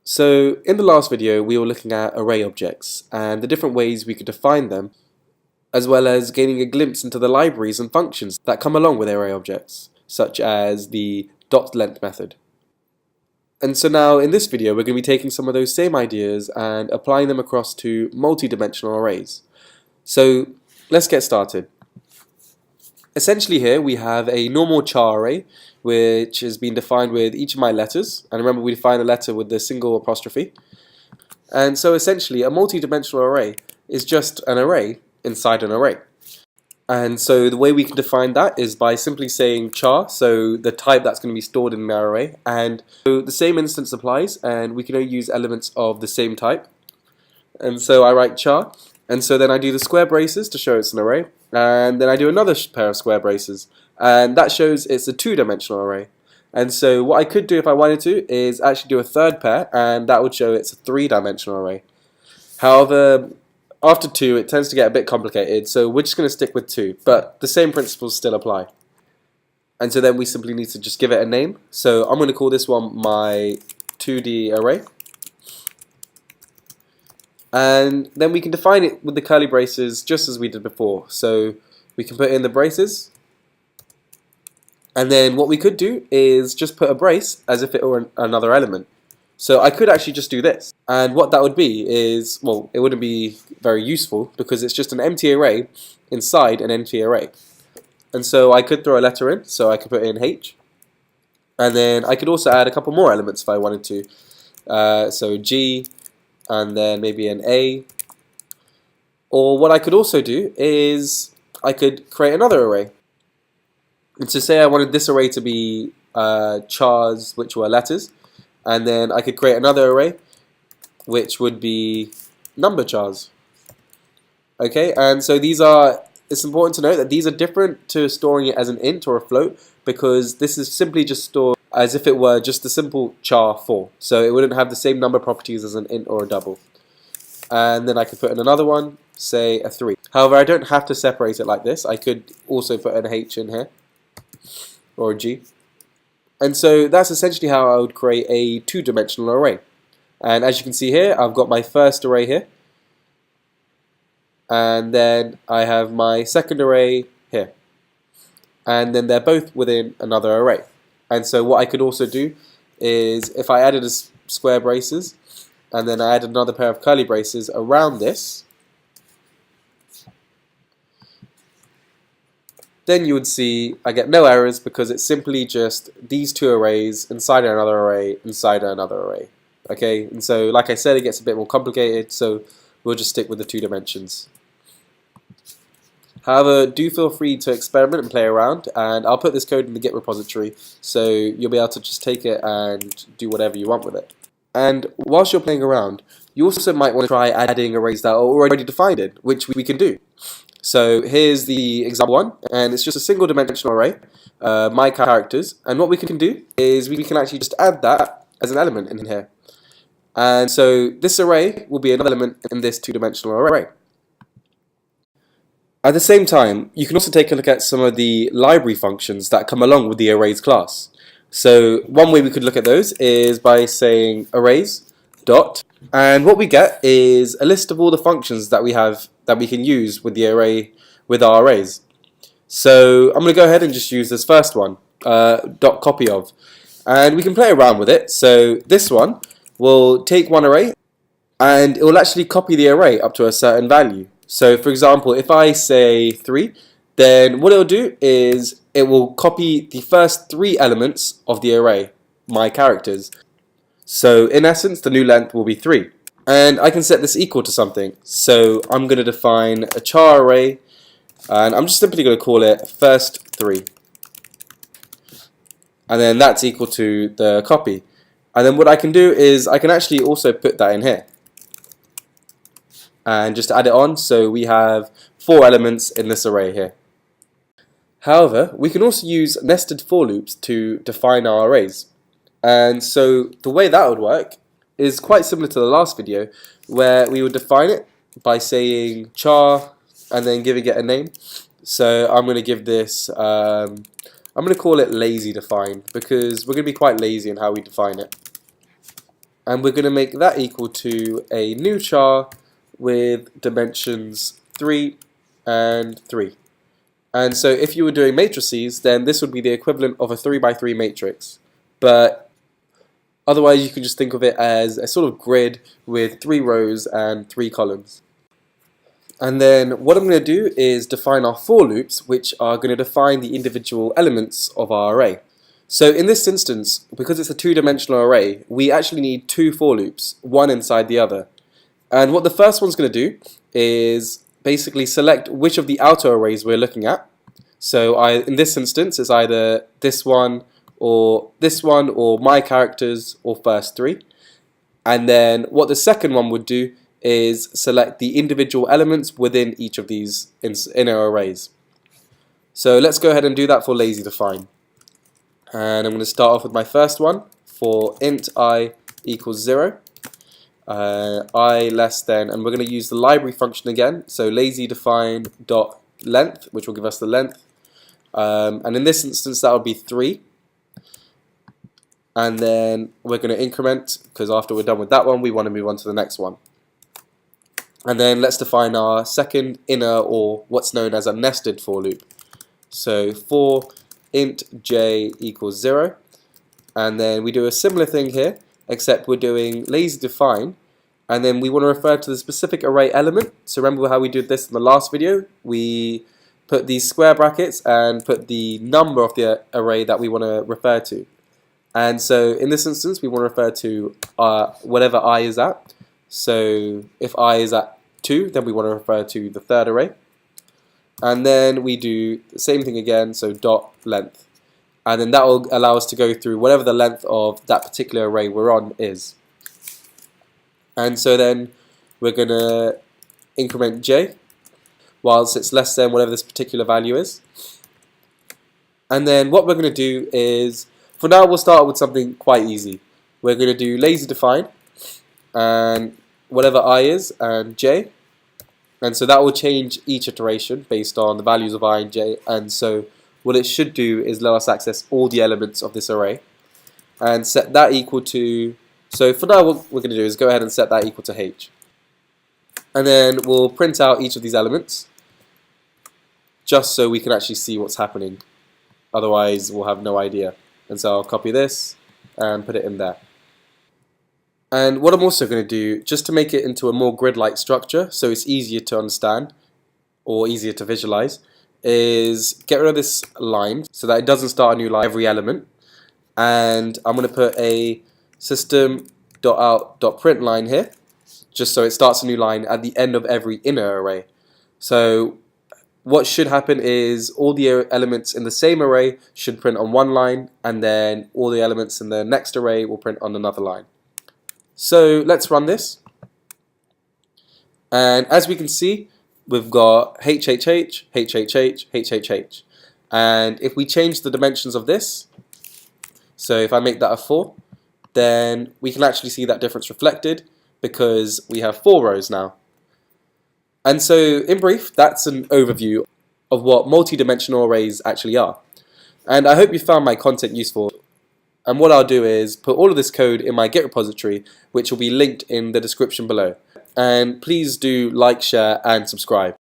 So in the last video we were looking at array objects and the different ways we could define them, as well as gaining a glimpse into the libraries and functions that come along with array objects, such as the dot-length method. And so now in this video we're going to be taking some of those same ideas and applying them across to multi-dimensional arrays. So let's get started. Essentially here we have a normal char array which has been defined with each of my letters, and remember we define a letter with the single apostrophe. And so essentially a multi-dimensional array is just an array inside an array. And so the way we can define that is by simply saying char, so the type that's going to be stored in our array, and so the same instance applies and we can only use elements of the same type. And so I write char, and so then I do the square braces to show it's an array, and then I do another pair of square braces, and that shows it's a two-dimensional array. And so what I could do if I wanted to is actually do a third pair, and that would show it's a three-dimensional array. However, after two it tends to get a bit complicated, so we're just going to stick with two, but the same principles still apply. And so then we simply need to just give it a name. So I'm going to call this one my 2D array. And then we can define it with the curly braces just as we did before. So we can put in the braces, and then what we could do is just put a brace as if it were another element. So I could actually just do this, and what that would be is, well, it wouldn't be very useful because it's just an empty array inside an empty array. And so I could throw a letter in, so I could put in H, and then I could also add a couple more elements if I wanted to. So G, and then maybe an A. Or what I could also do is I could create another array. And so say I wanted this array to be chars, which were letters, and then I could create another array which would be number chars. Okay, and so these are, it's important to note that these are different to storing it as an int or a float, because this is simply just stored as if it were just a simple char 4. So it wouldn't have the same number properties as an int or a double. And then I could put in another one, say a 3. However, I don't have to separate it like this. I could also put an H in here, or a G. And so that's essentially how I would create a two-dimensional array. And as you can see here, I've got my first array here, and then I have my second array here, and then they're both within another array. And so what I could also do is, if I added a square braces and then I added another pair of curly braces around this, then you would see I get no errors because it's simply just these two arrays inside another array inside another array. Okay, and so like I said, it gets a bit more complicated, so we'll just stick with the 2 dimensions. However, do feel free to experiment and play around, and I'll put this code in the Git repository so you'll be able to just take it and do whatever you want with it. And whilst you're playing around, you also might want to try adding arrays that are already defined in, which we can do. So here's the example one, and it's just a single dimensional array, my characters, and what we can do is we can actually just add that as an element in here. And so this array will be an element in this two-dimensional array. At the same time, you can also take a look at some of the library functions that come along with the arrays class. So one way we could look at those is by saying arrays dot, and what we get is a list of all the functions that we have that we can use with the array, with our arrays. So I'm going to go ahead and just use this first one, dot copy of, and we can play around with it. So this one will take one array and it will actually copy the array up to a certain value. So for example, if I say 3, then what it will do is it will copy the first 3 elements of the array, my characters. So in essence, the new length will be 3. And I can set this equal to something. So I'm going to define a char array, and I'm just simply going to call it first 3. And then that's equal to the copy. And then what I can do is I can actually also put that in here and just add it on, so we have 4 elements in this array here. However, we can also use nested for loops to define our arrays. And so the way that would work is quite similar to the last video, where we would define it by saying char and then giving it a name. So I'm going to give this, I'm going to call it lazy define, because we're going to be quite lazy in how we define it. and we're going to make that equal to a new char with dimensions 3 and 3. And so if you were doing matrices, then this would be the equivalent of a 3 by 3 matrix. But otherwise you can just think of it as a sort of grid with 3 rows and 3 columns. And then what I'm going to do is define our for loops, which are going to define the individual elements of our array. So in this instance, because it's a 2-dimensional array, we actually need 2 for loops, one inside the other. And what the first one's going to do is basically select which of the outer arrays we're looking at. So in this instance, it's either this one or my characters or first 3. And then what the second one would do is select the individual elements within each of these inner arrays. So let's go ahead and do that for lazy define. And I'm going to start off with my first one for int I equals 0. I less than, and we're going to use the library function again, so lazy define dot length, which will give us the length, and in this instance that would be 3, and then we're going to increment, because after we're done with that one we want to move on to the next one. And then let's define our second inner, or what's known as a nested for loop. So for int j equals 0, and then we do a similar thing here, except we're doing lazy define, and then we want to refer to the specific array element. So remember how we did this in the last video? We put these square brackets and put the number of the array that we want to refer to. And so in this instance we want to refer to whatever I is at. So if I is at 2, then we want to refer to the third array. And then we do the same thing again, so dot length. And then that will allow us to go through whatever the length of that particular array we're on is. And so then we're going to increment j whilst it's less than whatever this particular value is. And then what we're going to do is, for now we'll start with something quite easy. We're going to do lazy define and whatever I is and j. And so that will change each iteration based on the values of I and j. And so what it should do is let us access all the elements of this array and set that equal to, so for now what we're going to do is go ahead and set that equal to h. And then we'll print out each of these elements just so we can actually see what's happening. Otherwise we'll have no idea. And so I'll copy this and put it in there. And what I'm also going to do, just to make it into a more grid-like structure so it's easier to understand or easier to visualize, is get rid of this line so that it doesn't start a new line every element, and I'm going to put a system.out.print line here just so it starts a new line at the end of every inner array. So what should happen is all the elements in the same array should print on one line, and then all the elements in the next array will print on another line. So let's run this, and as we can see we've got HHH, HHH, HHH. And if we change the dimensions of this, so if I make that a 4, then we can actually see that difference reflected because we have 4 rows now. And so in brief, that's an overview of what multi-dimensional arrays actually are. And I hope you found my content useful. And what I'll do is put all of this code in my Git repository, which will be linked in the description below. And please do like, share, and subscribe.